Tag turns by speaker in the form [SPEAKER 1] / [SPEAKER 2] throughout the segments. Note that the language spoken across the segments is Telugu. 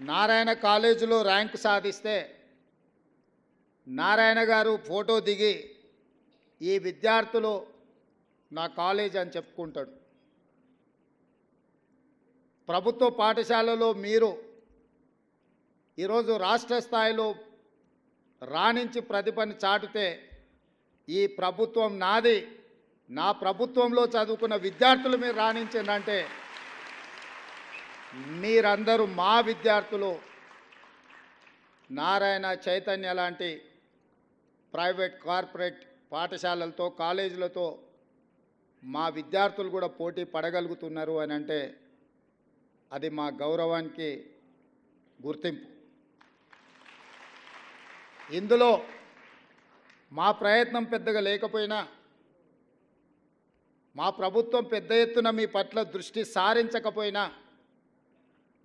[SPEAKER 1] నారాయణ కాలేజీలో ర్యాంక్ సాధిస్తే నారాయణ గారు ఫోటో దిగి ఈ విద్యార్థులు నా కాలేజ్ అని చెప్పుకుంటాడు. ప్రభుత్వ పాఠశాలలో మీరు ఈరోజు రాష్ట్ర స్థాయిలో రాణించి ప్రతిభను చాటితే ఈ ప్రభుత్వం నాది, నా ప్రభుత్వంలో చదువుకున్న విద్యార్థులు మీరు రాణించిందంటే మీరందరూ మా విద్యార్థులు. నారాయణ చైతన్య లాంటి ప్రైవేట్ కార్పొరేట్ పాఠశాలలతో కాలేజీలతో మా విద్యార్థులు కూడా పోటీ పడగలుగుతున్నారు అని అంటే అది మా గౌరవానికి గుర్తింపు. ఇందులో మా ప్రయత్నం పెద్దగా లేకపోయినా మా ప్రభుత్వం పెద్ద ఎత్తున మీ పట్ల దృష్టి సారించకపోయినా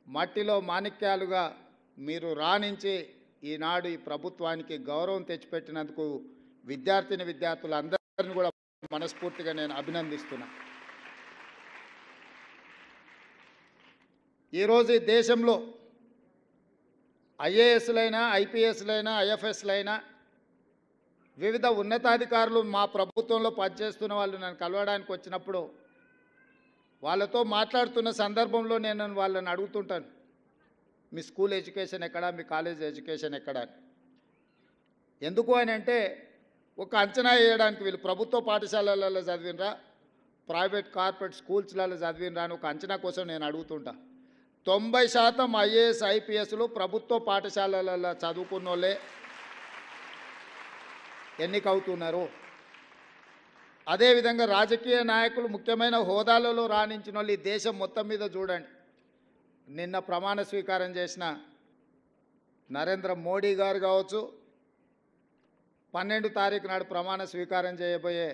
[SPEAKER 1] మట్టిలో మాణిక్యాలుగా మీరు రాణించి ఈనాడు ఈ ప్రభుత్వానికి గౌరవం తెచ్చిపెట్టినందుకు విద్యార్థులందరినీ కూడా మనస్ఫూర్తిగా నేను అభినందిస్తున్నా. ఈరోజు ఈ దేశంలో ఐఏఎస్లైనా ఐపీఎస్లైనా ఐఎఫ్ఎస్లైనా వివిధ ఉన్నతాధికారులు మా ప్రభుత్వంలో పనిచేస్తున్న వాళ్ళు నన్ను కలవడానికి వచ్చినప్పుడు వాళ్ళతో మాట్లాడుతున్న సందర్భంలో నేను వాళ్ళని అడుగుతుంటాను, మీ స్కూల్ ఎడ్యుకేషన్ ఎక్కడా, మీ కాలేజ్ ఎడ్యుకేషన్ ఎక్కడా. ఎందుకు అని అంటే ఒక అంచనా వేయడానికి వీళ్ళు ప్రభుత్వ పాఠశాలలలో చదివినరా ప్రైవేట్ కార్పొరేట్ స్కూల్స్లలో చదివినరా అని ఒక అంచనా కోసం నేను అడుగుతుంటా. 90% ఐఏఎస్ ఐపీఎస్లు ప్రభుత్వ పాఠశాలలలో చదువుకున్న వాళ్ళే ఎన్నికవుతున్నారు. అదేవిధంగా రాజకీయ నాయకులు ముఖ్యమైన హోదాలలో రాణించిన వాళ్ళు ఈ దేశం మొత్తం మీద చూడండి. నిన్న ప్రమాణ స్వీకారం చేసిన నరేంద్ర మోడీ గారు కావచ్చు, 12 తారీఖు నాడు ప్రమాణ స్వీకారం చేయబోయే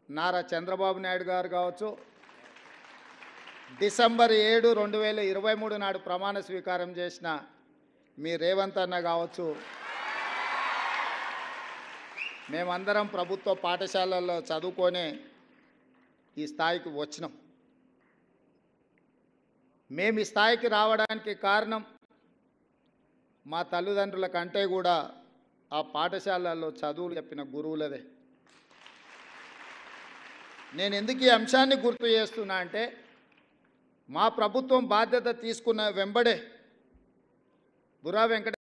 [SPEAKER 1] నారా చంద్రబాబు నాయుడు గారు కావచ్చు, డిసెంబర్ 7, 2023 నాడు ప్రమాణ స్వీకారం చేసిన మీ రేవంత్ అన్న కావచ్చు, మేమందరం ప్రభుత్వ పాఠశాలల్లో చదువుకొనే ఈ స్థాయికి వచ్చినాం. మేము ఈ స్థాయికి రావడానికి కారణం మా తల్లిదండ్రుల కంటే కూడా ఆ పాఠశాలల్లో చదువులు చెప్పిన గురువులదే. నేను ఎందుకు ఈ అంశాన్ని గుర్తు చేస్తున్నా అంటే మా ప్రభుత్వం బాధ్యత తీసుకున్న వెంబడే బుర్రా వెంకట